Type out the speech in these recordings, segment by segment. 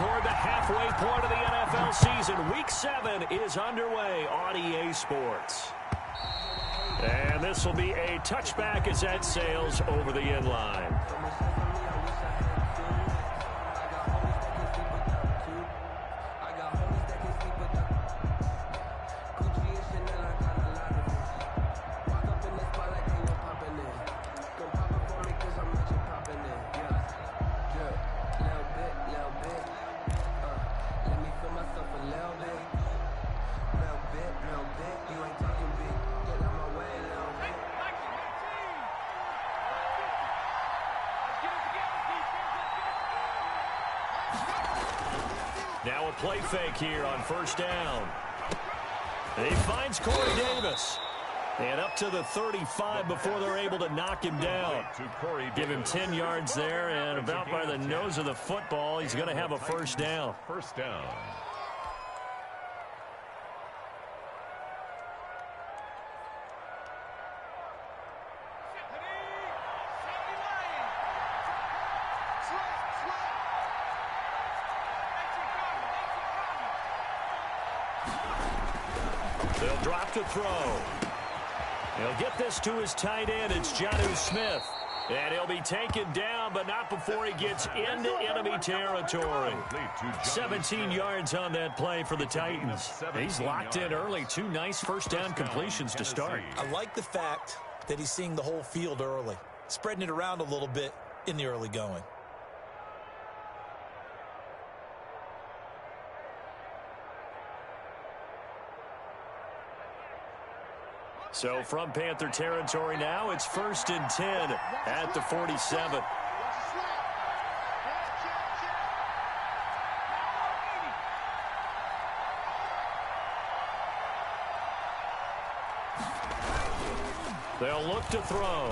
toward the halfway point of the NFL season. Week 7 is underway on EA Sports. And this will be a touchback as that sails over the end line. Now a play fake here on first down. And he finds Corey Davis. And up to the 35 before they're able to knock him down. Give him 10 yards there, and about by the nose of the football, he's going to have a first down. First down. They'll drop to throw. He'll get this to his tight end. It's Jonnu Smith. And he'll be taken down, but not before he gets into enemy territory. 17 yards on that play for the Titans. He's locked in early. 2 nice first down completions to start. I like the fact that he's seeing the whole field early, spreading it around a little bit in the early going. So from Panther territory now, it's 1st and 10 at the 47. They'll look to throw.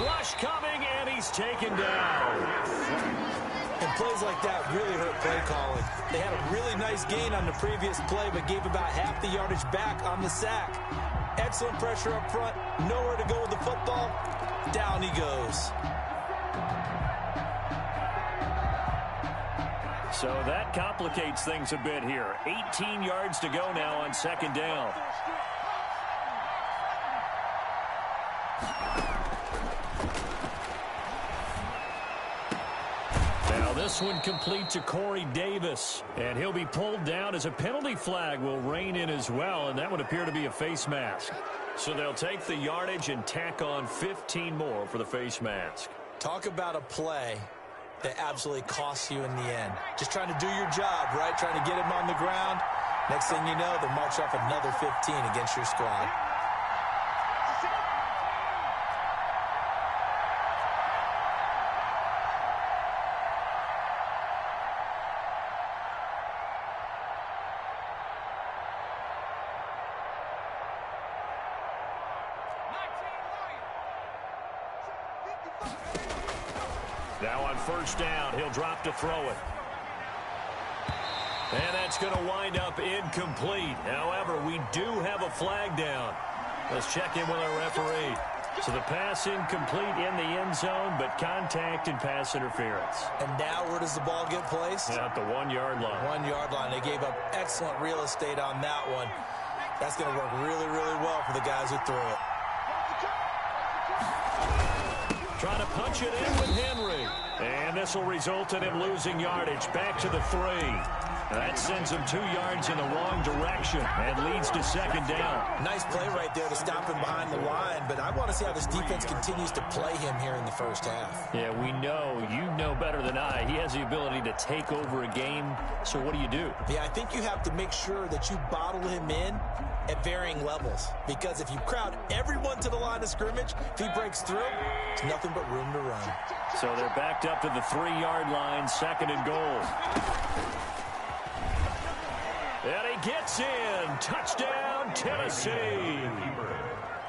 Rush coming, and he's taken down. And plays like that really hurt play calling. They had a really nice gain on the previous play, but gave about half the yardage back on the sack. Excellent pressure up front. Nowhere to go with the football. Down he goes. So that complicates things a bit here. 18 yards to go now on second down. Now this one complete to Corey Davis. And he'll be pulled down as a penalty flag will rein in as well. And that would appear to be a face mask. So they'll take the yardage and tack on 15 more for the face mask. Talk about a play that absolutely costs you in the end. Just trying to do your job, right? Trying to get him on the ground. Next thing you know, they'll march off another 15 against your squad. Now on first down, he'll drop to throw it. And that's going to wind up incomplete. However, we do have a flag down. Let's check in with our referee. So the pass incomplete in the end zone, but contact and pass interference. And now where does the ball get placed? At the 1-yard line. 1-yard line. They gave up excellent real estate on that one. That's going to work really, really well for the guys who threw it. Trying to punch it in with Henry. And this will result in him losing yardage back to the 3. That sends him 2 yards in the wrong direction and leads to second down. Nice play right there to stop him behind the line, but I want to see how this defense continues to play him here in the first half. Yeah, we know, you know better than I, he has the ability to take over a game. So what do you do? Yeah, I think you have to make sure that you bottle him in at varying levels, because if you crowd everyone to the line of scrimmage, if he breaks through, there's nothing but room to run. So they're backed up to the 3-yard line, second and goal. And he gets in. Touchdown, Tennessee.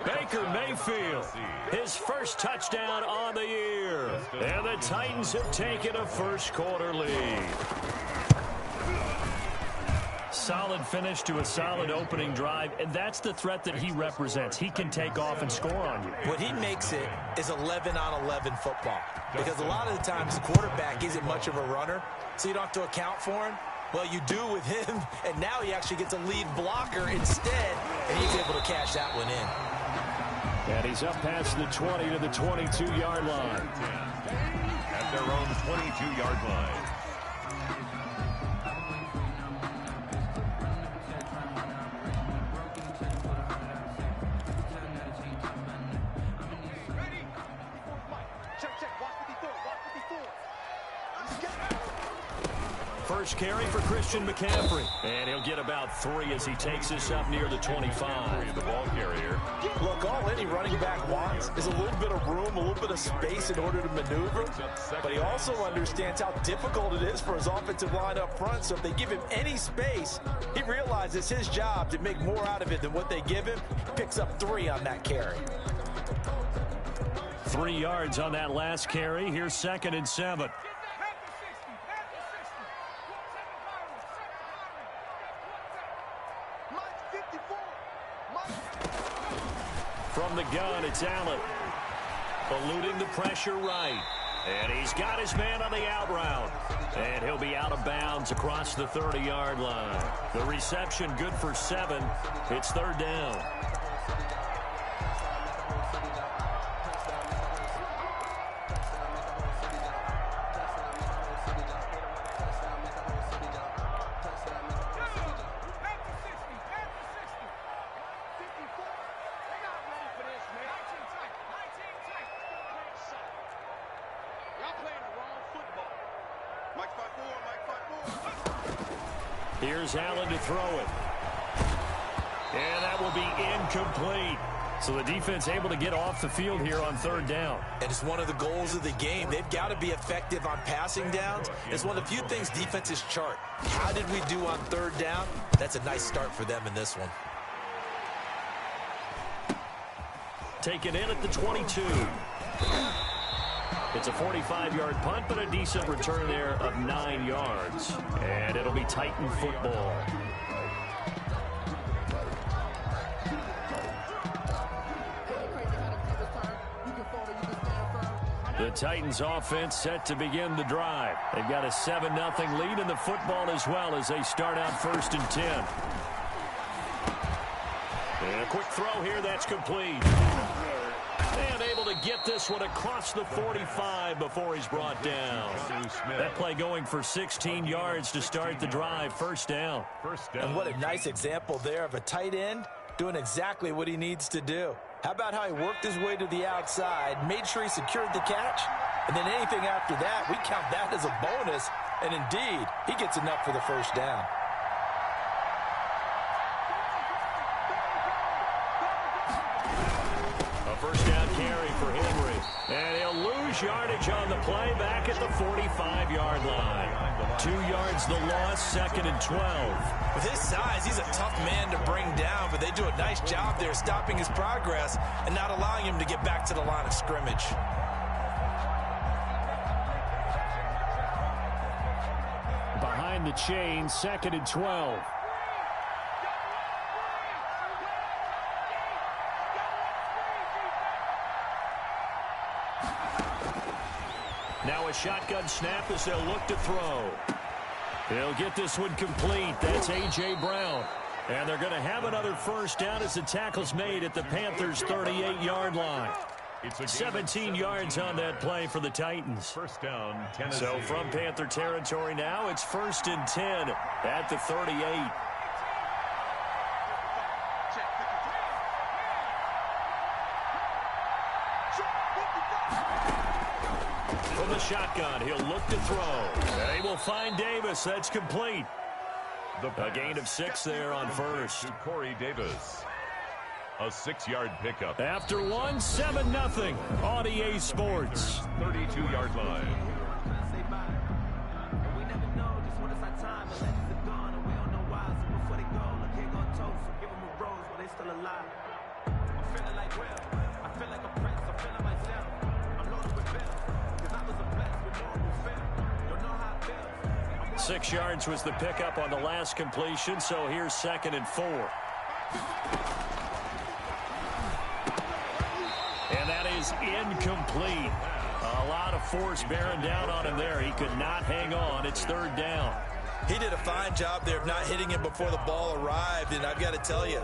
Baker Mayfield, his first touchdown on the year. And the Titans have taken a first-quarter lead. Solid finish to a solid opening drive, and that's the threat that he represents. He can take off and score on you. What he makes it is 11-on-11 football, because a lot of the times the quarterback isn't much of a runner, so you don't have to account for him. Well, you do with him, and now he actually gets a lead blocker instead, and he's able to cash that one in. And he's up past the 20 to the 22-yard line. At their own 22-yard line. First carry for Christian McCaffrey. And he'll get about 3 as he takes this up near the 25. The ball carrier. Look, all any running back wants is a little bit of room, a little bit of space in order to maneuver. But he also understands how difficult it is for his offensive line up front. So if they give him any space, he realizes his job to make more out of it than what they give him. Picks up 3 on that carry. 3 yards on that last carry. Here's 2nd and 7. From the gun, it's Allen. Eluding the pressure right. And he's got his man on the out route. And he'll be out of bounds across the 30-yard line. The reception good for 7. It's 3rd down. Here's Allen to throw it. And that will be incomplete. So the defense able to get off the field here on 3rd down. And it's one of the goals of the game. They've got to be effective on passing downs. It's one of the few things defenses chart. How did we do on 3rd down? That's a nice start for them in this one. Taken in at the 22. It's a 45-yard punt, but a decent return there of 9 yards. And it'll be Titan football. The Titans offense set to begin the drive. They've got a 7-0 lead in the football as well as they start out 1st and 10. And a quick throw here, that's complete. And able to get this one across the 45 before he's brought down. That play going for 16 yards to start the drive. 1st down. And what a nice example there of a tight end doing exactly what he needs to do. How about how he worked his way to the outside, made sure he secured the catch, and then anything after that, we count that as a bonus. And indeed, he gets enough for the 1st down. First down carry for Henry. And he'll lose yardage on the play back at the 45-yard line. 2 yards the loss, 2nd and 12. With his size, he's a tough man to bring down, but they do a nice job there stopping his progress and not allowing him to get back to the line of scrimmage. Behind the chain, 2nd and 12. Now a shotgun snap as they'll look to throw. They'll get this one complete. That's A.J. Brown. And they're going to have another 1st down as the tackle's made at the Panthers' 38-yard line. 17 yards on that play for the Titans. 1st down, Tennessee. So from Panther territory now, it's 1st and 10 at the 38. From the shotgun, he'll look to throw. They will find Davis. That's complete. A gain of 6 there on 1st. Corey Davis. A 6-yard pickup. After 7-0 on EA Sports. 32-yard line. 6 yards was the pickup on the last completion, so here's 2nd and 4. And that is incomplete. A lot of force bearing down on him there. He could not hang on. It's 3rd down. He did a fine job there of not hitting him before the ball arrived, and I've got to tell you,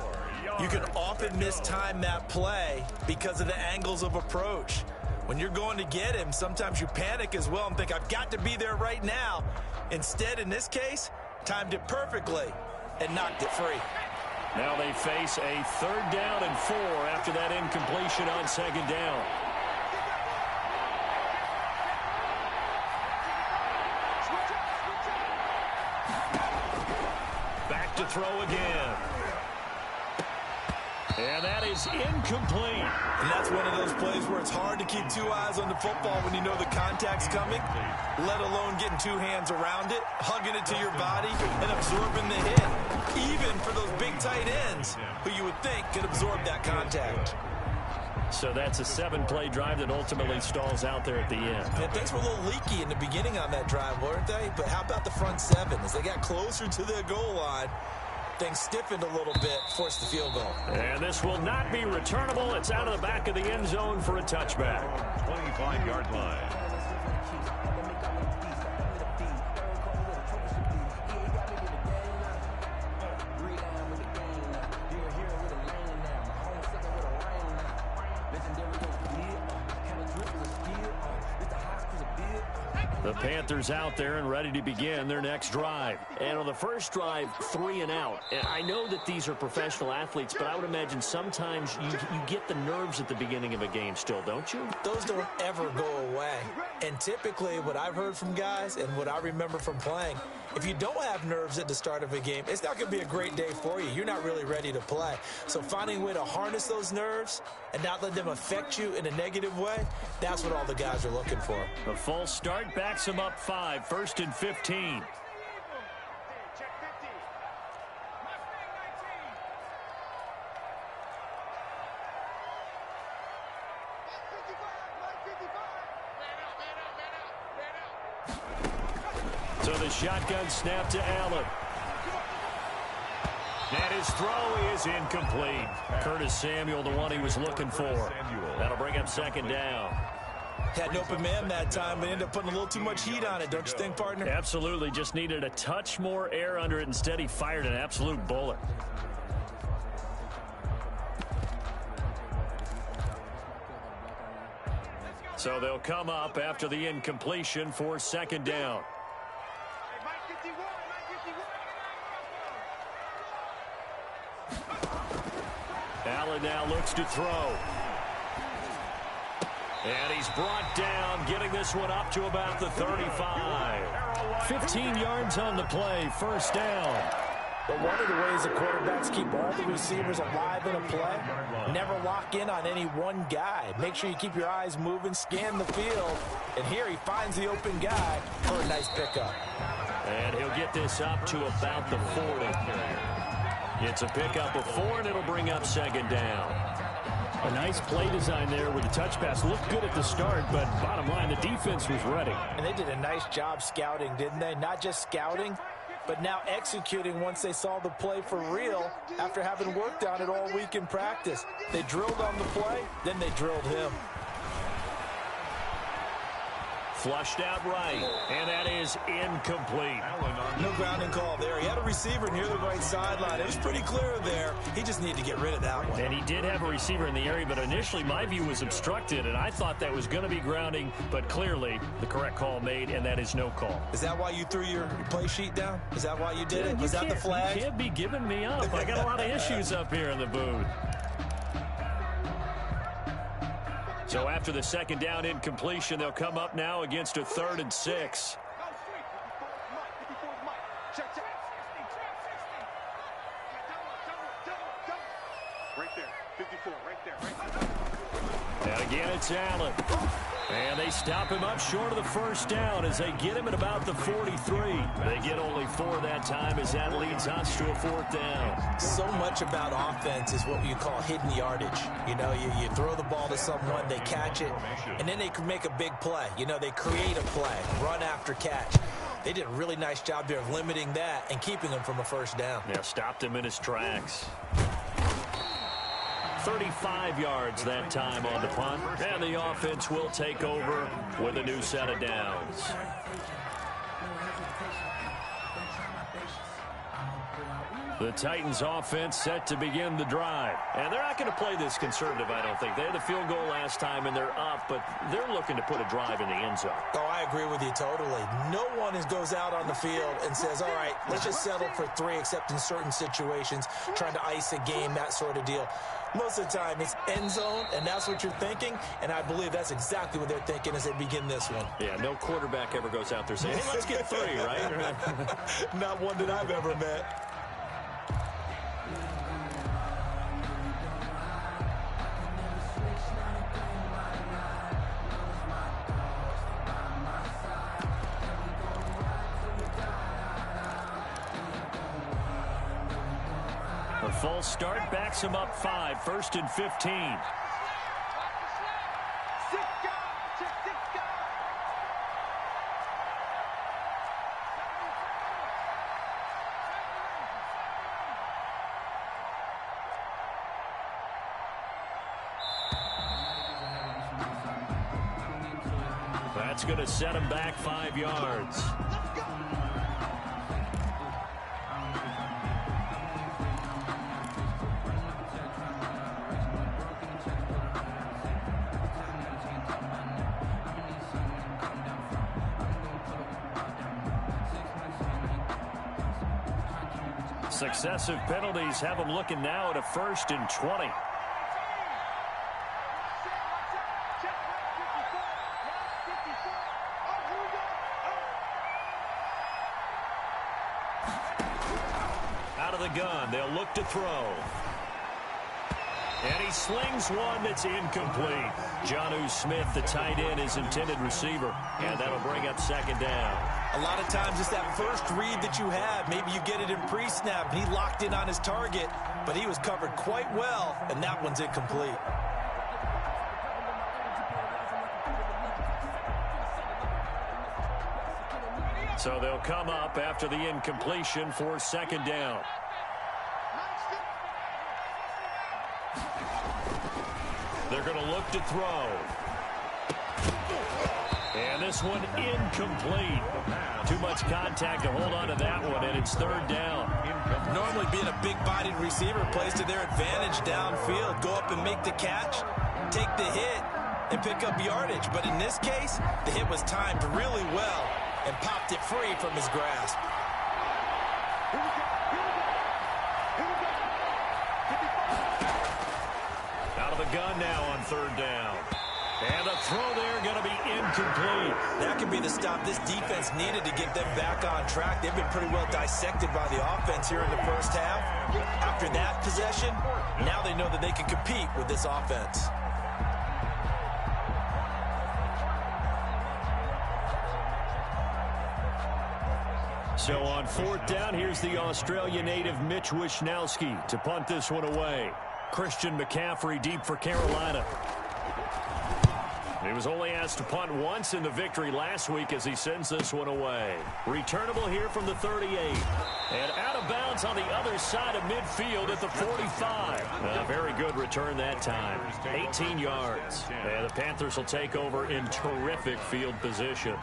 you can often mistime that play because of the angles of approach. When you're going to get him, sometimes you panic as well and think, I've got to be there right now. Instead, in this case, timed it perfectly and knocked it free. Now they face a 3rd down and 4 after that incompletion on 2nd down. Back to throw again. And that is incomplete. And that's one of those plays where it's hard to keep 2 eyes on the football when you know the contact's coming, let alone getting 2 hands around it, hugging it to your body, and absorbing the hit. Even for those big tight ends who you would think could absorb that contact. So that's a 7-play drive that ultimately stalls out there at the end. Yeah, things were a little leaky in the beginning on that drive, weren't they? But how about the front 7? As they got closer to the goal line, things stiffened a little bit, forced the field goal. And this will not be returnable. It's out of the back of the end zone for a touchback. 25-yard line. The Panthers out there and ready to begin their next drive. And on the first drive, 3 and out. And I know that these are professional athletes, but I would imagine sometimes you get the nerves at the beginning of a game still, don't you? Those don't ever go away. And typically what I've heard from guys and what I remember from playing, if you don't have nerves at the start of a game, it's not going to be a great day for you. You're not really ready to play. So finding a way to harness those nerves and not let them affect you in a negative way, that's what all the guys are looking for. A false start backs him up 5, 1st and 15. So the shotgun snap to Allen. And his throw is incomplete. Curtis Samuel, the one he was looking for. That'll bring up 2nd down. Had an open man that time, but ended up putting a little too much heat on it, don't you think, partner? Absolutely. Just needed a touch more air under it. Instead, he fired an absolute bullet. So they'll come up after the incompletion for 2nd down. Allen now looks to throw. And he's brought down, getting this one up to about the 35. 15 yards on the play, 1st down. But one of the ways the quarterbacks keep all the receivers alive in a play, never lock in on any one guy. Make sure you keep your eyes moving, scan the field. And here he finds the open guy for a nice pickup. And he'll get this up to about the 40. It's a pickup of 4, and it'll bring up 2nd down. A nice play design there with the touch pass. Looked good at the start, but bottom line, the defense was ready. And they did a nice job scouting, didn't they? Not just scouting, but now executing once they saw the play for real after having worked on it all week in practice. They drilled on the play, then they drilled him. Flushed out right, and that is incomplete. No grounding call there. He had a receiver near the right sideline. It was pretty clear there. He just needed to get rid of that one. And he did have a receiver in the area, but initially my view was obstructed, and I thought that was going to be grounding, but clearly the correct call made, and that is no call. Is that why you threw your play sheet down? Is that why you did it? Was that the flag? You can't be giving me up. I got a lot of issues up here in the booth. So after the 2nd down incompletion, they'll come up now against a 3rd and 6. Right there, 54, right there. And again, it's Allen. And they stop him up short of the 1st down as they get him at about the 43. They get only 4 that time as that leads us to a 4th down. So much about offense is what you call hidden yardage. You know, you throw the ball to someone, they catch it, and then they can make a big play. You know, they create a play, run after catch. They did a really nice job there of limiting that and keeping him from a first down. Yeah, stopped him in his tracks. 35 yards that time on the punt. And the offense will take over with a new set of downs. The Titans offense set to begin the drive. And they're not going to play this conservative, I don't think. They had the field goal last time, and they're up, but they're looking to put a drive in the end zone. Oh, I agree with you totally. No one goes out on the field and says, all right, let's just settle for 3, except in certain situations, trying to ice a game, that sort of deal. Most of the time, it's end zone, and that's what you're thinking, and I believe that's exactly what they're thinking as they begin this one. Yeah, no quarterback ever goes out there saying, hey, let's get 3, right? Not one that I've ever met. A false start backs him up 5, 1st and 15. That's going to set him back 5 yards. Successive penalties have them looking now at a 1st and 20. Out of the gun, they'll look to throw. And he slings one that's incomplete. Jonnu Smith, the tight end, his intended receiver. And that'll bring up 2nd down. A lot of times it's that first read that you have. Maybe you get it in pre-snap, and he locked in on his target, but he was covered quite well, and that one's incomplete. So they'll come up after the incompletion for 2nd down. They're going to look to throw. And this one incomplete. Too much contact to hold on to that one, and it's 3rd down. Normally being a big-bodied receiver plays to their advantage downfield. Go up and make the catch, take the hit, and pick up yardage. But in this case, the hit was timed really well and popped it free from his grasp. Out of the gun now on 3rd down. And the throw there going to be incomplete. That could be the stop this defense needed to get them back on track. They've been pretty well dissected by the offense here in the first half. After that possession, now they know that they can compete with this offense. So on 4th down, here's the Australia native Mitch Wishnowsky to punt this one away. Christian McCaffrey deep for Carolina. He was only asked to punt once in the victory last week as he sends this one away. Returnable here from the 38. And out of bounds on the other side of midfield at the 45. A very good return that time. 18 yards. And the Panthers will take over in terrific field position.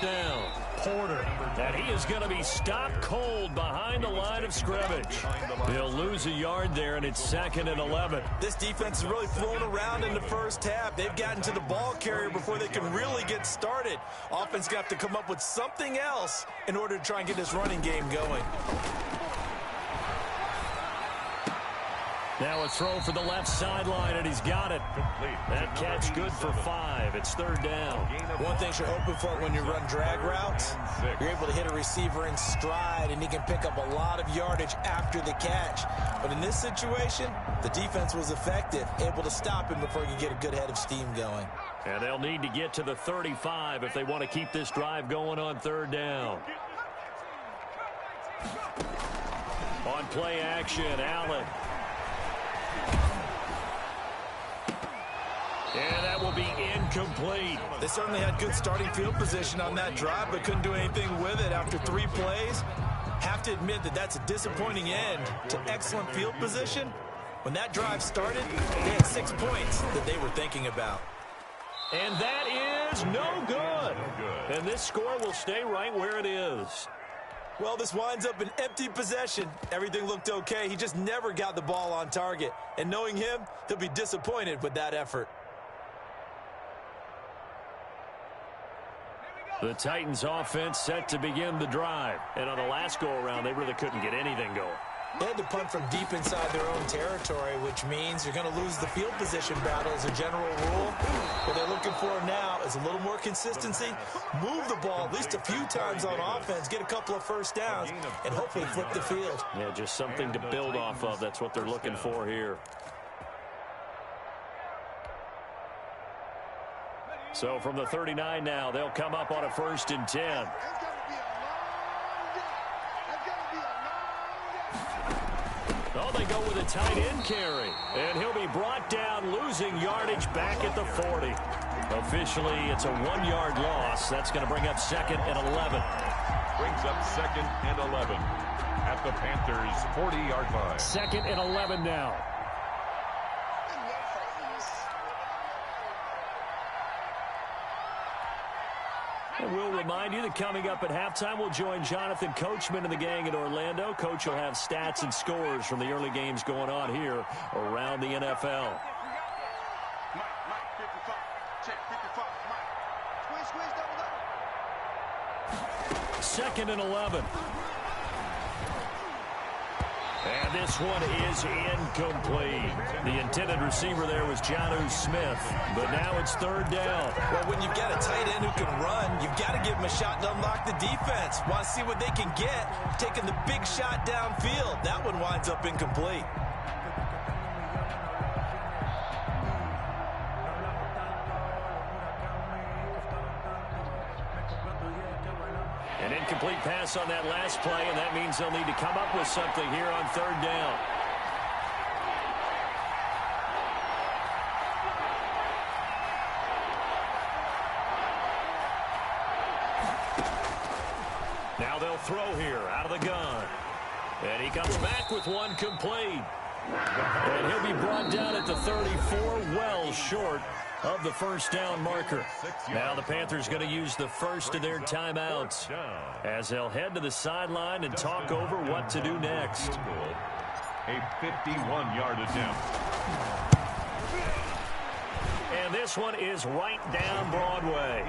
Down. Porter. And he is going to be stopped cold behind the line of scrimmage. They'll lose a yard there, and it's 2nd and 11. This defense is really thrown around in the first half. They've gotten to the ball carrier before they can really get started. Offense got to come up with something else in order to try and get this running game going. Now a throw for the left sideline, and he's got it. That catch good for 5. It's 3rd down. One thing you're hoping for when you run drag routes, you're able to hit a receiver in stride, and he can pick up a lot of yardage after the catch. But in this situation, the defense was effective, able to stop him before he could get a good head of steam going. And they'll need to get to the 35 if they want to keep this drive going on 3rd down. On play action, Allen. And that will be incomplete. They certainly had good starting field position on that drive, but couldn't do anything with it after 3 plays. Have to admit that that's a disappointing end to excellent field position. When that drive started, they had 6 points that they were thinking about. And that is no good. And this score will stay right where it is. Well, this winds up an empty possession. Everything looked okay. He just never got the ball on target. And knowing him, he'll be disappointed with that effort. The Titans offense set to begin the drive. And on the last go-around, they really couldn't get anything going. They had to punt from deep inside their own territory, which means you're going to lose the field position battle as a general rule. What they're looking for now is a little more consistency, move the ball at least a few times on offense, get a couple of first downs, and hopefully flip the field. Yeah, just something to build off of. That's what they're looking for here. So from the 39 now, they'll come up on a 1st and 10. Oh, they go with a tight end carry. And he'll be brought down, losing yardage back at the 40. Officially, it's a 1-yard loss. That's going to bring up 2nd and 11. Brings up 2nd and 11 at the Panthers' 40-yard line. 2nd and 11 now. And we'll remind you that coming up at halftime, we'll join Jonathan Coachman and the gang in Orlando. Coach will have stats and scores from the early games going on here around the NFL. Mike, 55. Check 55. Mike. Squeeze, double up. 2nd and 11. And this one is incomplete. The intended receiver there was Jonnu Smith, but now it's 3rd down. Well, when you've got a tight end who can run, you've got to give him a shot to unlock the defense. Want to see what they can get, taking the big shot downfield. That one winds up incomplete. An incomplete pass on that last play, and that means they'll need to come up with something here on 3rd down. Now they'll throw here out of the gun. And he comes back with one complete. And he'll be brought down at the 34, well short of the 1st down marker. Now the Panthers going to use the first of their timeouts as they'll head to the sideline and talk over what to do next. A 51-yard attempt. And this one is right down Broadway.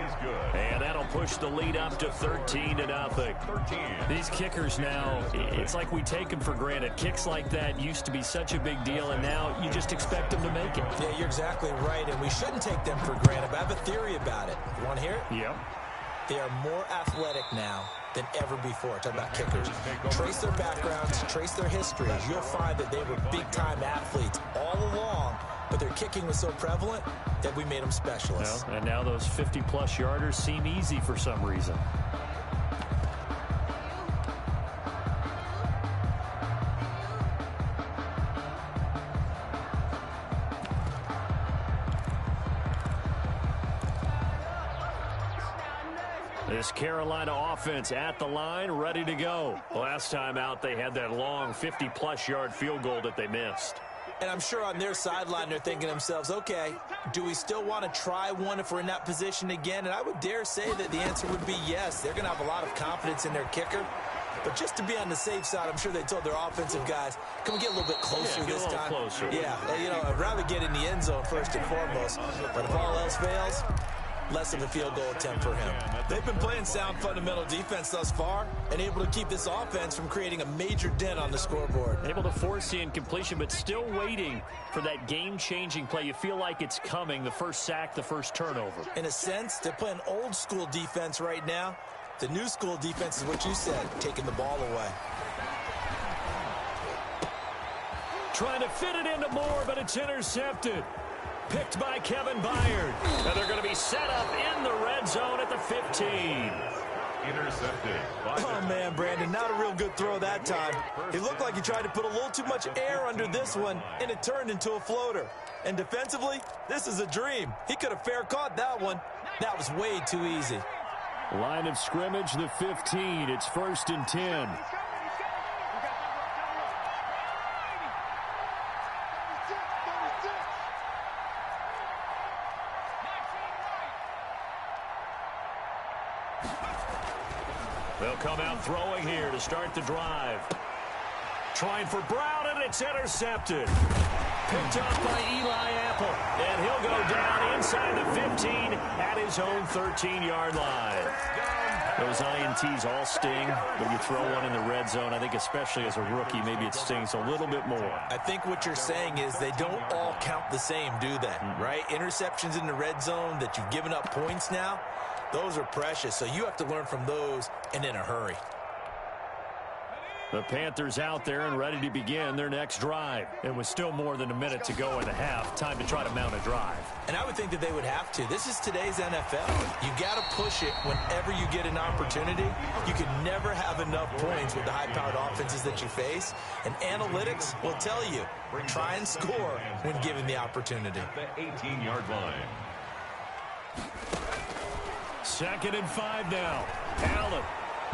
And that'll push the lead up to 13-0. These kickers now, it's like we take them for granted. Kicks like that used to be such a big deal, and now you just expect them to make it. Yeah, you're exactly right, and we shouldn't take them for granted, but I have a theory about it. You want to hear it? Yep. They are more athletic now than ever before. Talk about kickers. Trace their backgrounds, trace their histories. You'll find that they were big-time athletes all along, but their kicking was so prevalent that we made them specialists. Well, and now those 50-plus yarders seem easy for some reason. This Carolina offense at the line, ready to go. Last time out, they had that long 50-plus yard field goal that they missed. And I'm sure on their sideline they're thinking to themselves, okay, do we still want to try one if we're in that position again? And I would dare say that the answer would be yes. They're going to have a lot of confidence in their kicker. But just to be on the safe side, I'm sure they told their offensive guys, can we get a little bit closer this time? Closer. Yeah, you know, I'd rather get in the end zone first and foremost. But if all else fails, less of a field goal attempt for him. They've been playing sound fundamental defense thus far and able to keep this offense from creating a major dent on the scoreboard. Able to force the incompletion, but still waiting for that game-changing play. You feel like it's coming, the first sack, the first turnover. In a sense, they're playing old school defense right now. The new school defense is what you said, taking the ball away. Trying to fit it into Moore, but it's intercepted. Picked by Kevin Byard. And they're going to be set up in the red zone at the 15. intercepted. Oh, man, Brandon, not a real good throw that time. It looked like he tried to put a little too much air under this one, and it turned into a floater. And defensively, this is a dream. He could have fair caught that one. That was way too easy. Line of scrimmage, the 15. It's 1st and 10. They'll come out throwing here to start the drive. Trying for Brown, and it's intercepted. Picked up by Eli Apple, and he'll go down inside the 15 at his own 13-yard line. Those INTs all sting, but you throw one in the red zone, I think especially as a rookie, maybe it stings a little bit more. I think what you're saying is they don't all count the same, do they? Right? Interceptions in the red zone that you've given up points now, those are precious, so you have to learn from those and in a hurry. The Panthers out there and ready to begin their next drive. It was still more than a minute to go in the half. Time to try to mount a drive. And I would think that they would have to. This is today's NFL. You got to push it whenever you get an opportunity. You can never have enough points with the high-powered offenses that you face. And analytics will tell you, try and score when given the opportunity. The 18-yard line. 2nd and 5 now. Allen.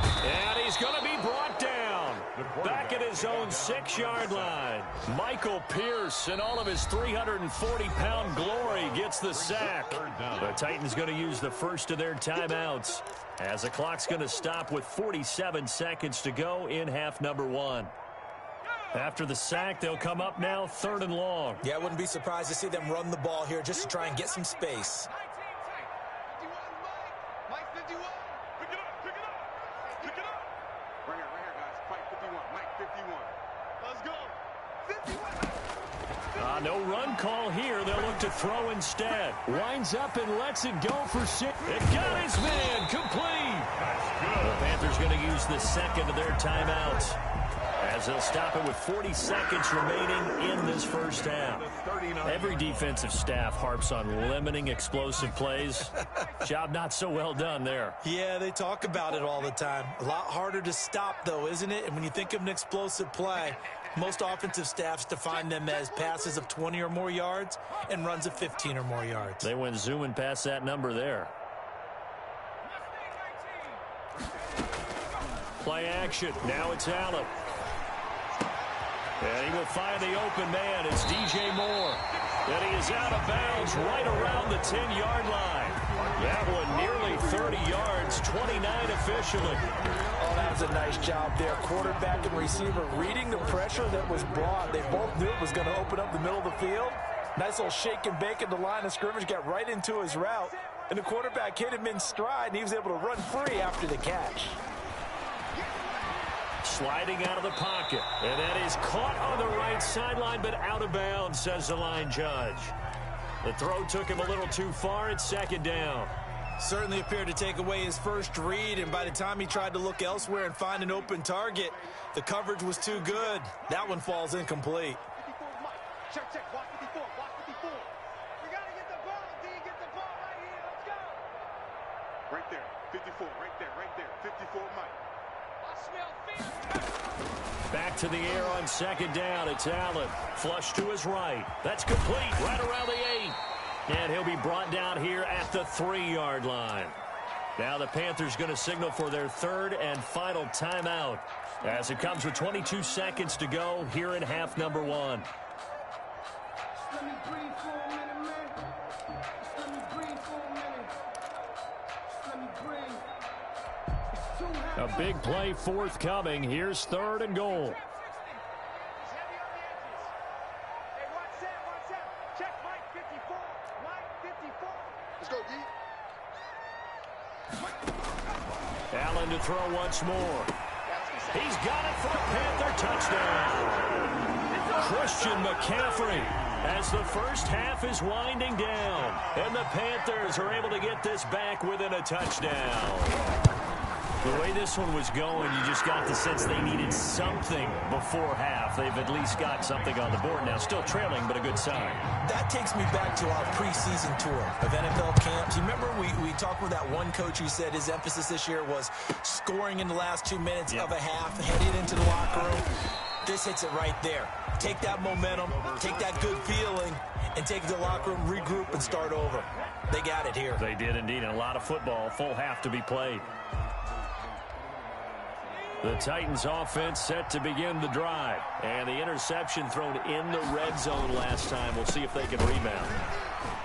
And he's going to be brought down. Back at his own 6-yard line. Michael Pierce in all of his 340-pound glory gets the sack. The Titans going to use the first of their timeouts as the clock's going to stop with 47 seconds to go in half number 1. After the sack, they'll come up now 3rd and long. Yeah, I wouldn't be surprised to see them run the ball here just to try and get some space. No run call here. They'll look to throw instead. Winds up and lets it go for 6. It got his man complete. The Panthers going to use the second of their timeouts as they'll stop it with 40 seconds remaining in this first half. Every defensive staff harps on limiting explosive plays. Job not so well done there. Yeah, they talk about it all the time. A lot harder to stop, though, isn't it? And when you think of an explosive play, most offensive staffs define them as passes of 20 or more yards and runs of 15 or more yards. They went zooming past that number there. Play action. Now it's Allen. And he will find the open man. It's DJ Moore. And he is out of bounds right around the 10-yard line. That one nearly 30 yards, 29 officially. Oh, that was a nice job there. Quarterback and receiver reading the pressure that was brought. They both knew it was going to open up the middle of the field. Nice little shake and bake at the line of scrimmage, got right into his route. And the quarterback hit him in stride, and he was able to run free after the catch. Sliding out of the pocket. And that is caught on the right sideline, but out of bounds, says the line judge. The throw took him a little too far. It's 2nd down. Certainly appeared to take away his first read, and by the time he tried to look elsewhere and find an open target, the coverage was too good. That one falls incomplete. Check, watch 54, watch 54. We got to get the ball, D, get the ball right here, let's go. Right there, 54, right there, 54, Mike. I smell fear. Back to the air on 2nd down. It's Allen. Flush to his right. That's complete right around the 8. And he'll be brought down here at the 3-yard line. Now the Panthers going to signal for their 3rd and final timeout as it comes with 22 seconds to go here in half number 1. Let me breathe for a minute, man. Let me breathe for a minute. Let me breathe. A big play forthcoming. Here's 3rd and goal. Allen to throw once more. He's got it for a Panther touchdown. Christian McCaffrey as the first half is winding down. And the Panthers are able to get this back within a touchdown. The way this one was going, you just got the sense they needed something before half. They've at least got something on the board now. Still trailing, but a good sign. That takes me back to our preseason tour of NFL camps. You remember we talked with that one coach who said his emphasis this year was scoring in the last 2 minutes of a half, headed into the locker room. This hits it right there. Take that momentum, take that good feeling, and take it to the locker room, regroup, and start over. They got it here. They did indeed, and a lot of football, full half to be played. The Titans offense set to begin the drive. And the interception thrown in the red zone last time. We'll see if they can rebound.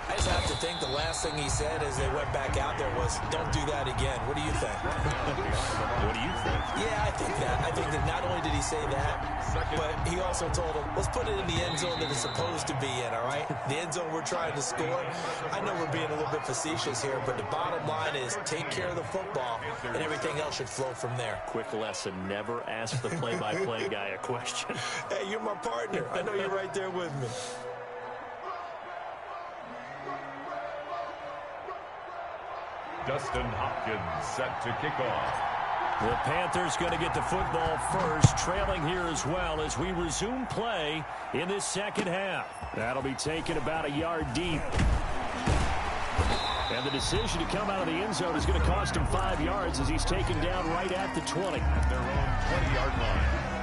I just have to think the last thing he said as they went back out there was, don't do that again. What do you think? What do you think? Yeah, I think that. I think that not only did he say that, but he also told him, let's put it in the end zone that it's supposed to be in, all right? The end zone we're trying to score. I know we're being a little bit facetious here, but the bottom line is take care of the football, and everything else should flow from there. Quick lesson, never ask the play-by-play guy a question. Hey, you're my partner. I know you're right there with me. Dustin Hopkins set to kick off. The Panthers going to get the football first, trailing here as well as we resume play in this second half. That'll be taken about a yard deep. And the decision to come out of the end zone is going to cost him 5 yards as he's taken down right at the 20. At their own 20-yard line.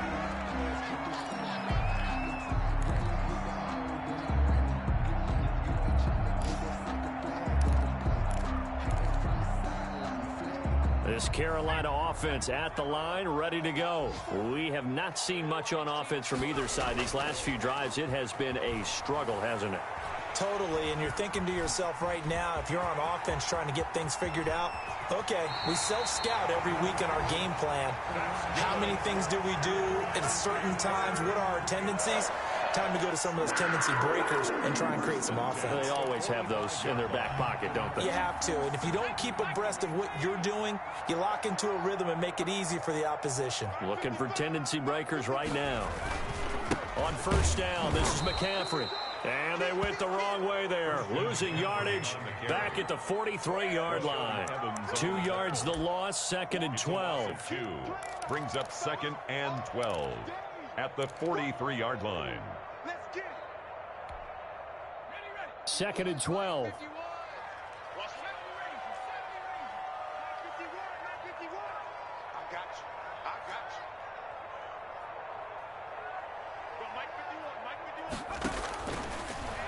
This Carolina offense at the line, ready to go. We have not seen much on offense from either side. These last few drives, it has been a struggle, hasn't it? Totally, and you're thinking to yourself right now, if you're on offense trying to get things figured out, okay, we self-scout every week in our game plan. How many things do we do at certain times? What are our tendencies? Time to go to some of those tendency breakers and try and create some offense. They always have those in their back pocket, don't they? You have to, and if you don't keep abreast of what you're doing, you lock into a rhythm and make it easy for the opposition. Looking for tendency breakers right now. On first down, this is McCaffrey. And they went the wrong way there. Losing yardage back at the 43-yard line. 2 yards the loss, 2nd and 12. Brings up 2nd and 12 at the 43-yard line. 2nd and 12.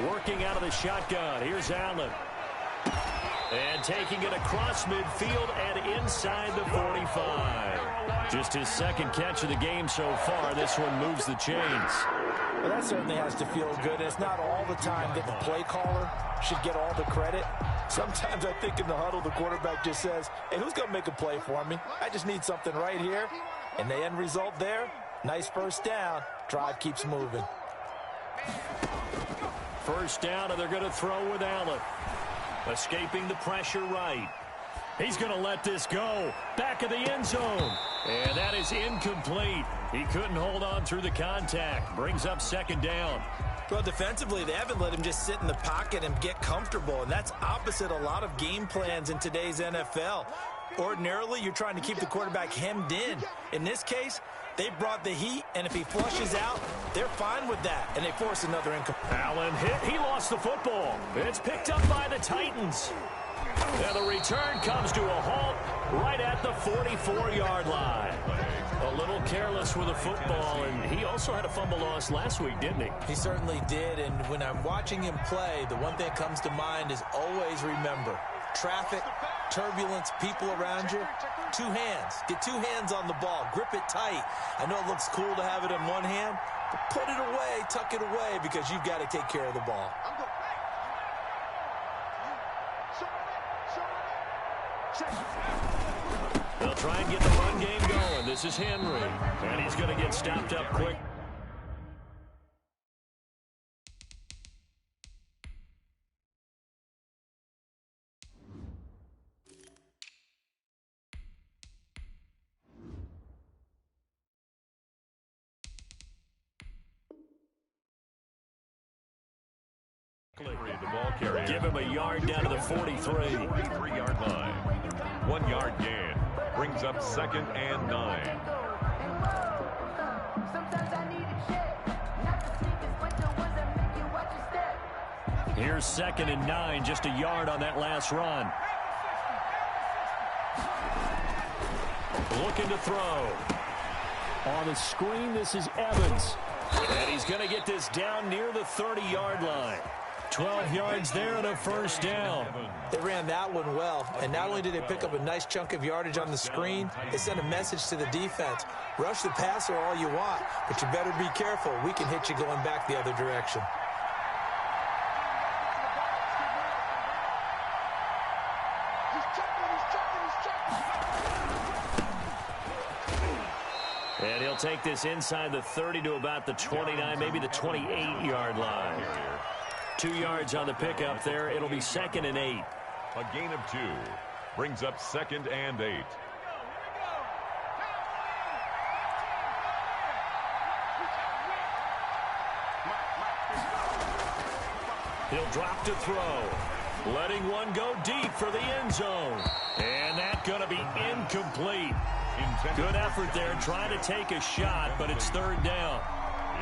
Working out of the shotgun. Here's Allen. And taking it across midfield and inside the 45. Just his second catch of the game so far. This one moves the chains. Well, that certainly has to feel good. It's not all the time that the play caller should get all the credit. Sometimes I think in the huddle, the quarterback just says, hey, who's going to make a play for me? I just need something right here. And the end result there, nice first down. Drive keeps moving. First down, and they're going to throw with Allen. Escaping the pressure right. He's going to let this go. Back of the end zone. And that is incomplete. He couldn't hold on through the contact. Brings up 2nd down. Well, defensively, they haven't let him just sit in the pocket and get comfortable, and that's opposite a lot of game plans in today's NFL. Ordinarily, you're trying to keep the quarterback hemmed in. In this case, they brought the heat, and if he flushes out, they're fine with that, and they force another incomplete. Allen hit. He lost the football. It's picked up by the Titans. And the return comes to a halt right at the 44-yard line. A little careless with the football, and he also had a fumble loss last week, didn't he? He certainly did, and when I'm watching him play, the one thing that comes to mind is always remember, traffic, turbulence, people around you, 2 hands. Get 2 hands on the ball. Grip it tight. I know it looks cool to have it in one hand, but put it away, tuck it away, because you've got to take care of the ball. They'll try and get the run game going. This is Henry, and he's going to get stopped up quick. The ball carrier. Give him a yard down to the 43. 43-yard line. 1 yard gain. brings up 2nd and 9. Here's 2nd and 9, just a yard on that last run. Looking to throw. On the screen, this is Evans. And he's going to get this down near the 30-yard line. 12 yards there and a first down. They ran that one well, and not only did they pick up a nice chunk of yardage on the screen, they sent a message to the defense. Rush the passer all you want, but you better be careful. We can hit you going back the other direction. And he'll take this inside the 30 to about the 29, maybe the 28-yard line. 2 yards on the pickup there. It'll be 2nd and 8. A gain of 2 brings up 2nd and 8. He'll drop to throw. Letting one go deep for the end zone. And that's going to be incomplete. Good effort there trying to take a shot, but it's 3rd down.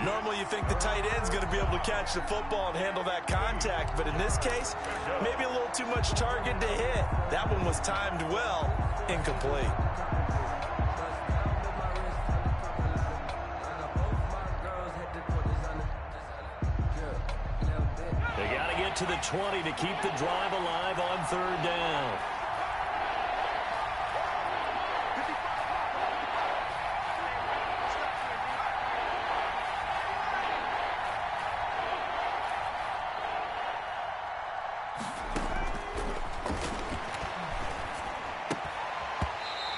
Normally you think the tight end's going to be able to catch the football and handle that contact, but in this case, maybe a little too much target to hit. That one was timed well, incomplete. They got to get to the 20 to keep the drive alive on 3rd down.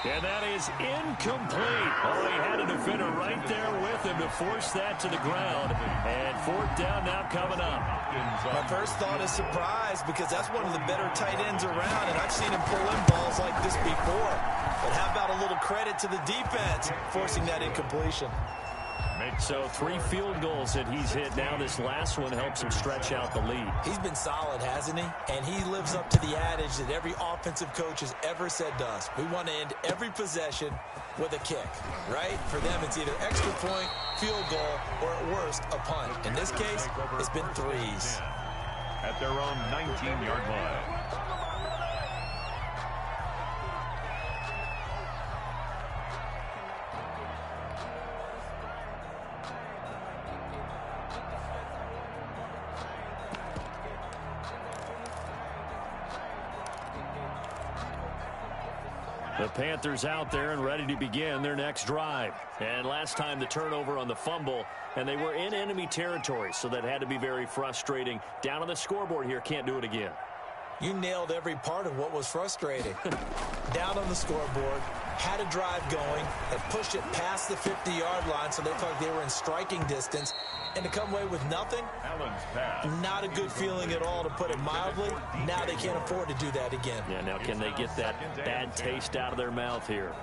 And that is incomplete. Oh, he had a defender right there with him to force that to the ground. And 4th down now coming up. My first thought is surprise, because that's one of the better tight ends around, and I've seen him pull in balls like this before. But how about a little credit to the defense forcing that incompletion? So 3 field goals that he's hit now. This last one helps him stretch out the lead. He's been solid, hasn't he? And he lives up to the adage that every offensive coach has ever said to us. We want to end every possession with a kick, right? For them, it's either extra point, field goal, or at worst, a punt. In this case, it's been 3s. At their own 19-yard line. The Panthers out there and ready to begin their next drive. And last time the turnover on the fumble, and they were in enemy territory, so that had to be very frustrating. Down on the scoreboard here, can't do it again. You nailed every part of what was frustrating. Down on the scoreboard, had a drive going, and pushed it past the 50-yard line so they felt like they were in striking distance. And to come away with nothing, not a good feeling at all, to put it mildly. Now they can't afford to do that again. Yeah, now can they get that bad taste out of their mouth here?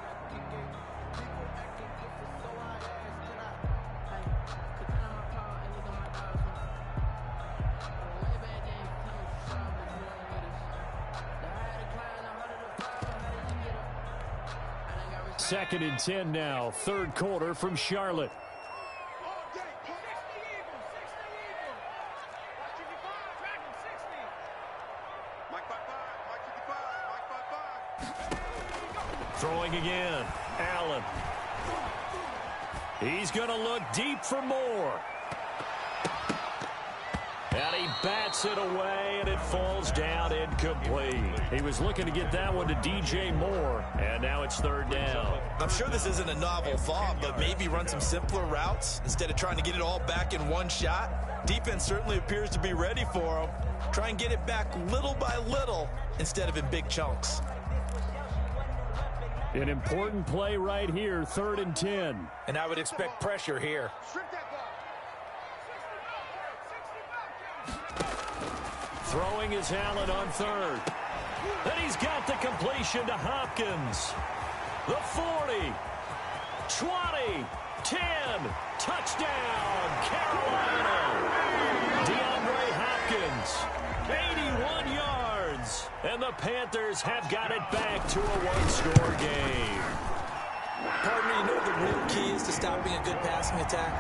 Second and 10 now, 3rd quarter from Charlotte. Throwing again, Allen. He's going to look deep for more. And he bats it away, and it falls down incomplete. He was looking to get that one to DJ Moore, and now it's 3rd down. I'm sure this isn't a novel thought, but maybe run some simpler routes instead of trying to get it all back in one shot. Defense certainly appears to be ready for him. Try and get it back little by little instead of in big chunks. An important play right here, 3rd and 10. And I would expect pressure here. Throwing is Allen on 3rd. And he's got the completion to Hopkins. The 40, 20, 10, touchdown, Carolina. DeAndre Hopkins, 81 yards. yards. And the Panthers have got it back to a one-score game. Partner, you know what the real key is to stopping a good passing attack?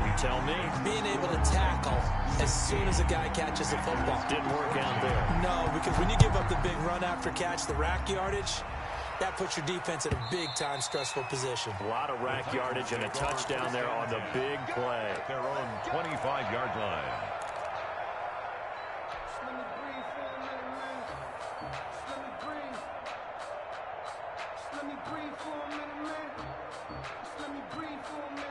You tell me. Being able to tackle as soon as a guy catches the football. Didn't work out there. No, because when you give up the big run after catch, the rack yardage, that puts your defense in a big-time stressful position. A lot of rack yardage and a touchdown there on the big play. At their own 25-yard line. Just let me breathe for a minute, man. Just let me breathe. Just let me breathe for a minute, man. Just let me breathe for a minute.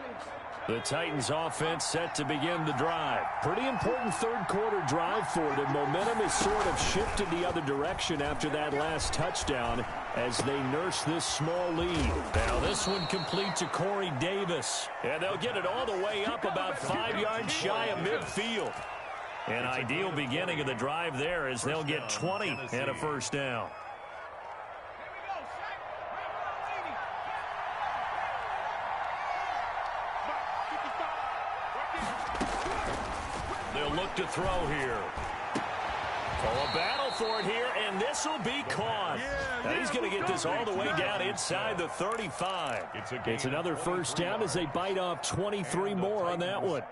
The Titans offense set to begin the drive. Pretty important third-quarter drive for them. Momentum is sort of shifted the other direction after that last touchdown as they nurse this small lead. Now this one complete to Corey Davis. And they'll get it all the way up about 5 yards shy of midfield. An ideal beginning of the drive there as they'll get 20 and a first down. They'll look to throw here. Oh, a battle for it here, and this will be caught. Now he's going to get this all the way down inside the 35. It's another first down as they bite off 23 more on that one.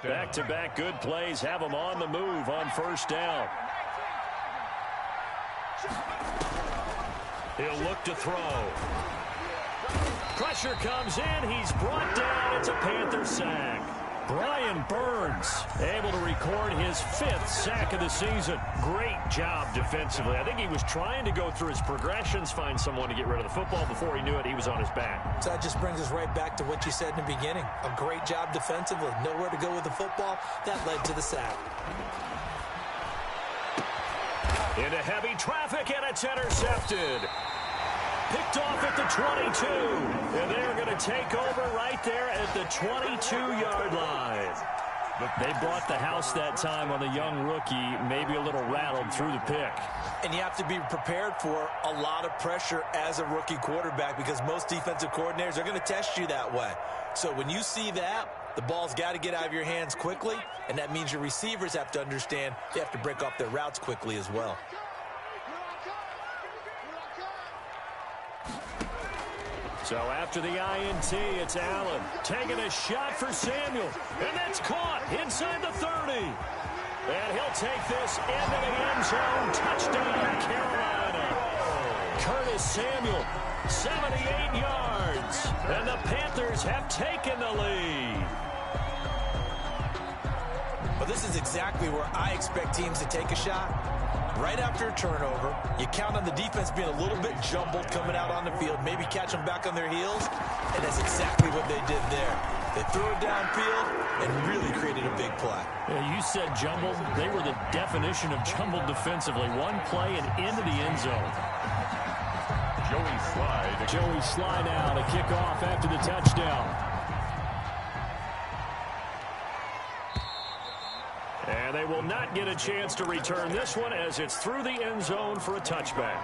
Back-to-back good plays have them on the move on first down. He'll look to throw. Pressure comes in. He's brought down. It's a Panther sack. Brian Burns able to record his 5th sack of the season. Great job defensively. I think he was trying to go through his progressions, find someone to get rid of the football. Before he knew it, he was on his back. So that just brings us right back to what you said in the beginning. A great job defensively. Nowhere to go with the football. That led to the sack. Into heavy traffic, and it's intercepted. Picked off at the 22. And they're going to take over right there at the 22-yard line. They brought the house that time on the young rookie, maybe a little rattled through the pick. And you have to be prepared for a lot of pressure as a rookie quarterback because most defensive coordinators are going to test you that way. So when you see that, the ball's got to get out of your hands quickly, and that means your receivers have to understand they have to break off their routes quickly as well. So after the INT, it's Allen taking a shot for Samuel. And that's caught inside the 30. And he'll take this into the end zone. Touchdown, Carolina. Curtis Samuel, 78 yards. And the Panthers have taken the lead. Well, this is exactly where I expect teams to take a shot. Right after a turnover, you count on the defense being a little bit jumbled coming out on the field, maybe catch them back on their heels, and that's exactly what they did there. They threw it downfield and really created a big play. Yeah, you said jumbled. They were the definition of jumbled defensively. One play and into the end zone. Joey Slye now to kick off after the touchdown. And they will not get a chance to return this one as it's through the end zone for a touchback.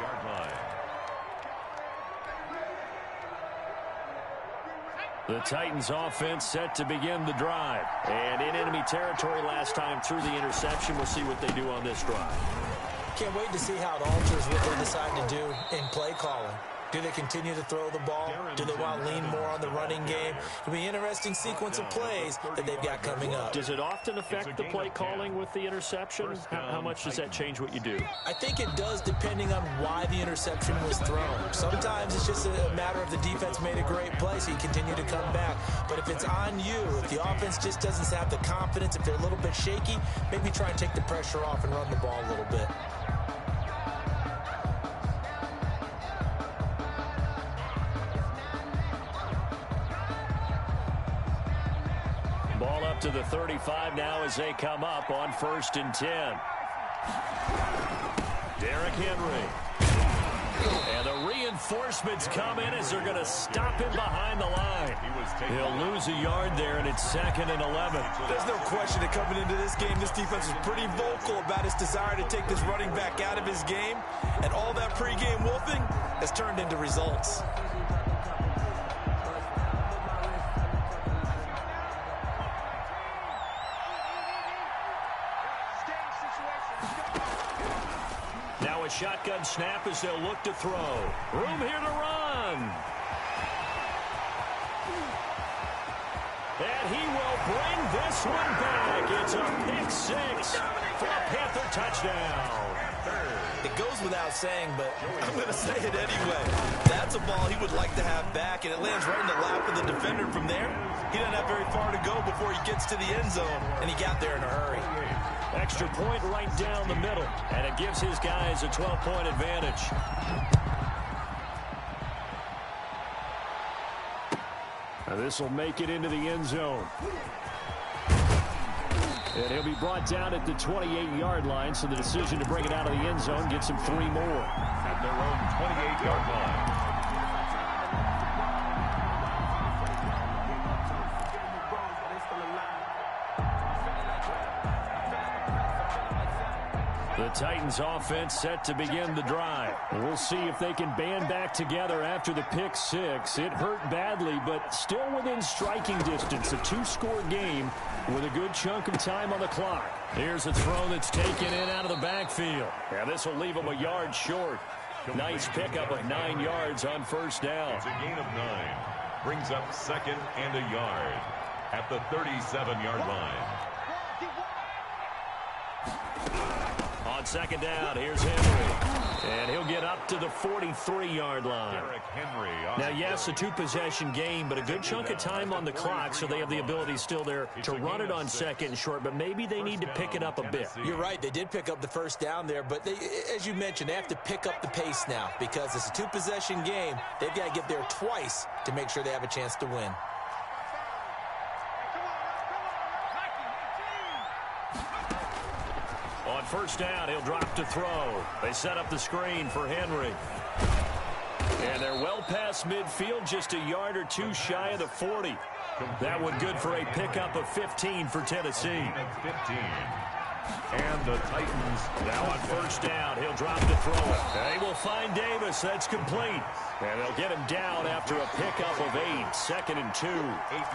The Titans offense set to begin the drive. And in enemy territory last time through the interception. We'll see what they do on this drive. Can't wait to see how it alters what they decide to do in play calling. Do they continue to throw the ball? Do they want to lean more on the running game? It'll be an interesting sequence of plays that they've got coming up. Does it often affect the play calling with the interception? How much does that change what you do? I think it does depending on why the interception was thrown. Sometimes it's just a matter of the defense made a great play, so you continue to come back. But if it's on you, if the offense just doesn't have the confidence, if they're a little bit shaky, maybe try and take the pressure off and run the ball a little bit. Ball up to the 35 now as they come up on 1st and 10. Derrick Henry. And the reinforcements come in as they're going to stop him behind the line. He'll lose a yard there, and it's 2nd and 11. There's no question that coming into this game, this defense was pretty vocal about its desire to take this running back out of his game. And all that pregame wolfing has turned into results. shotgun snap as they'll look to throw. Room here to run. And he will bring this one back. It's a pick six for a Panther touchdown. It goes without saying, but I'm going to say it anyway. That's a ball he would like to have back, and it lands right in the lap of the defender from there. He doesn't have very far to go before he gets to the end zone, and he got there in a hurry. Extra point right down the middle, and it gives his guys a 12-point advantage. Now this will make it into the end zone. And he'll be brought down at the 28-yard line, so the decision to bring it out of the end zone gets him 3 more. At their own 28-yard line. The Titans offense set to begin the drive. We'll see if they can band back together after the pick six. It hurt badly, but still within striking distance. A 2-score game with a good chunk of time on the clock. Here's a throw that's taken in out of the backfield. Now this will leave him a yard short. Nice pickup of 9 yards on first down. It's a gain of 9. Brings up 2nd and a yard at the 37-yard line. On second down, here's Henry. And he'll get up to the 43-yard line. Now, yes, a 2-possession game, but a good chunk of time on the clock, so they have the ability still there to run it on second and short, but maybe they need to pick it up a bit. You're right. They did pick up the first down there, but they, as you mentioned, they have to pick up the pace now because it's a 2-possession game. They've got to get there twice to make sure they have a chance to win. On first down, he'll drop to throw. They set up the screen for Henry. And they're well past midfield, just a yard or two shy of the 40. That one good for a pickup of 15 for Tennessee. 15. And the Titans now on first down. He'll drop to throw it. They will find Davis. That's complete. And they'll get him down after a pickup of 8. 2nd and 2. 8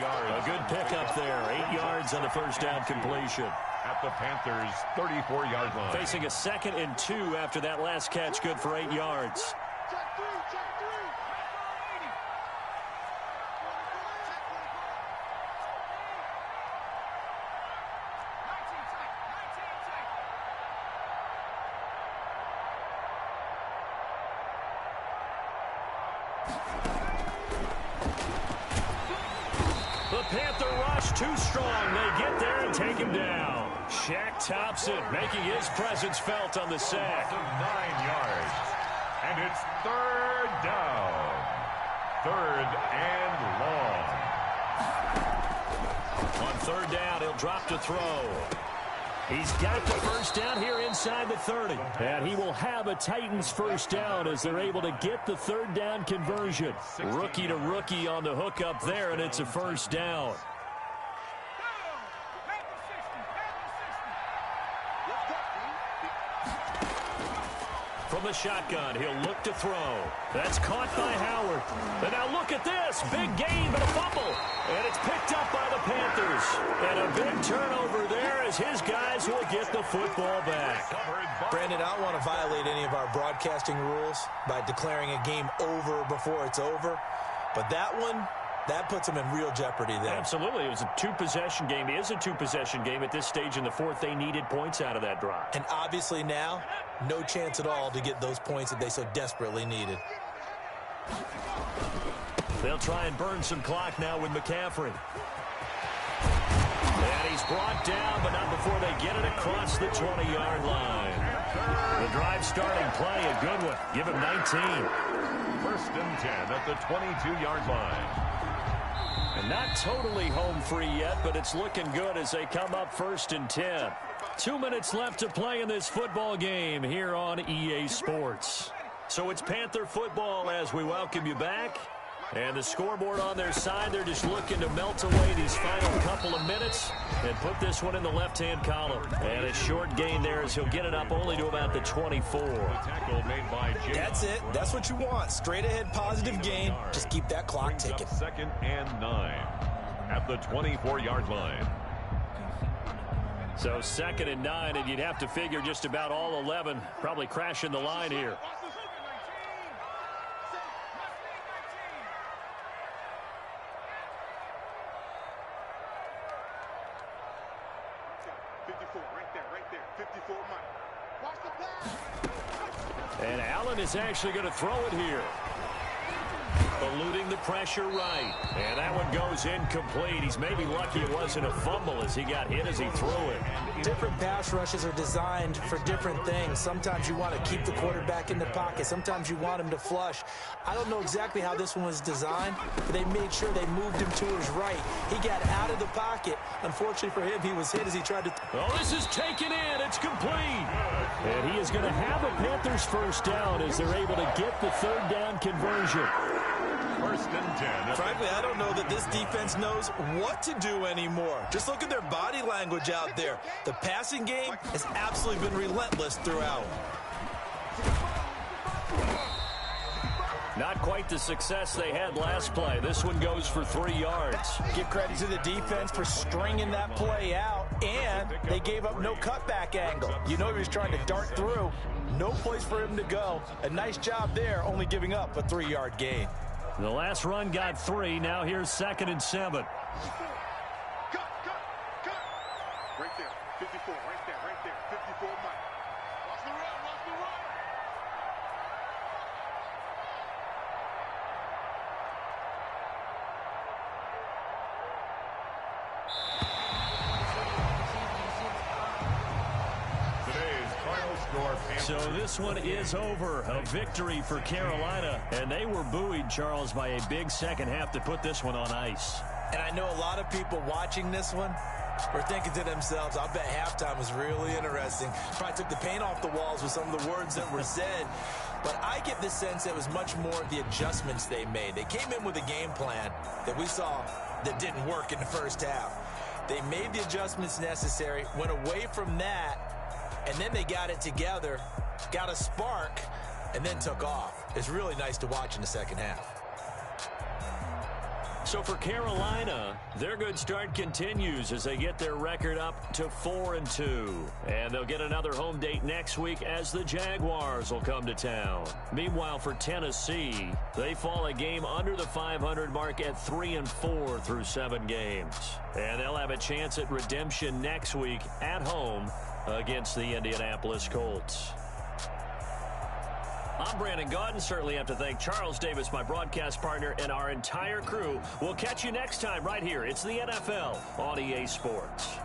yards. A good pickup there. 8 yards on the first down completion. At the Panthers' 34-yard line. Facing a 2nd and 2 after that last catch, good for 8 yards. The Panther rush too strong. They get there and take him down. Shaq Thompson making his presence felt on the sack. 9 yards. And it's 3rd down. 3rd and long. On 3rd down, he'll drop to throw. He's got the first down here inside the 30. And he will have a Titans first down as they're able to get the 3rd down conversion. Rookie to rookie on the hook up there, and it's a first down. From the shotgun, he'll look to throw. That's caught by Howard. And now look at this. Big gain, but a fumble. And it's picked up by the Panthers. And a big turnover there as his guys will get the football back. Brandon, I don't want to violate any of our broadcasting rules by declaring a game over before it's over. But that one, that puts them in real jeopardy there. Absolutely. It was a 2-possession game. It is a 2-possession game at this stage in the 4th. They needed points out of that drive. And obviously now, no chance at all to get those points that they so desperately needed. They'll try and burn some clock now with McCaffrey. And he's brought down, but not before they get it across the 20-yard line. The drive starting play, a good one. Give him 19. 1st and 10 at the 22-yard line. And not totally home free yet, but it's looking good as they come up 1st and 10. 2 minutes left to play in this football game here on EA Sports. So it's Panther football as we welcome you back. And the scoreboard on their side, they're just looking to melt away these final couple of minutes and put this one in the left-hand column. And a short gain there as he'll get it up only to about the 24. The tackle made by Jay. That's it. That's what you want. Straight ahead positive gain. Just keep that clock ticking. 2nd and 9 at the 24-yard line. So 2nd and 9, and you'd have to figure just about all 11 probably crashing the line here. And Allen is actually going to throw it here. Eluding the pressure right. And that one goes incomplete. He's maybe lucky it wasn't a fumble as he got hit as he threw it. Different pass rushes are designed for different things. Sometimes you want to keep the quarterback in the pocket. Sometimes you want him to flush. I don't know exactly how this one was designed, but they made sure they moved him to his right. He got out of the pocket. Unfortunately for him, he was hit as he tried to... Oh, this is taken in. It's complete. And he is going to have a Panthers first down as they're able to get the 3rd down conversion. 1st and 10. Frankly, I don't know that this defense knows what to do anymore. Just look at their body language out there. The passing game has absolutely been relentless throughout. Not quite the success they had last play. This one goes for 3 yards. Give credit to the defense for stringing that play out, and they gave up no cutback angle. You know he was trying to dart through. No place for him to go. A nice job there, only giving up a 3-yard gain. The last run got 3. Now here's 2nd and 7. Right there, 54, right there, 54 Mike. Watch the run, watch the run. Today's final score, Panthers. So this one is over. A victory for Carolina. And they were buoyed, Charles, by a big second half to put this one on ice. And I know a lot of people watching this one were thinking to themselves, I bet halftime was really interesting. Probably took the paint off the walls with some of the words that were said. But I get the sense it was much more the adjustments they made. They came in with a game plan that we saw that didn't work in the first half. They made the adjustments necessary, went away from that, and then they got it together, got a spark, and then took off. It's really nice to watch in the second half. So for Carolina, their good start continues as they get their record up to 4-2. And they'll get another home date next week as the Jaguars will come to town. Meanwhile, for Tennessee, they fall a game under the 500 mark at 3-4 through 7 games. And they'll have a chance at redemption next week at home against the Indianapolis Colts. I'm Brandon Gaudin. Certainly have to thank Charles Davis, my broadcast partner, and our entire crew. We'll catch you next time right here. It's the NFL on EA Sports.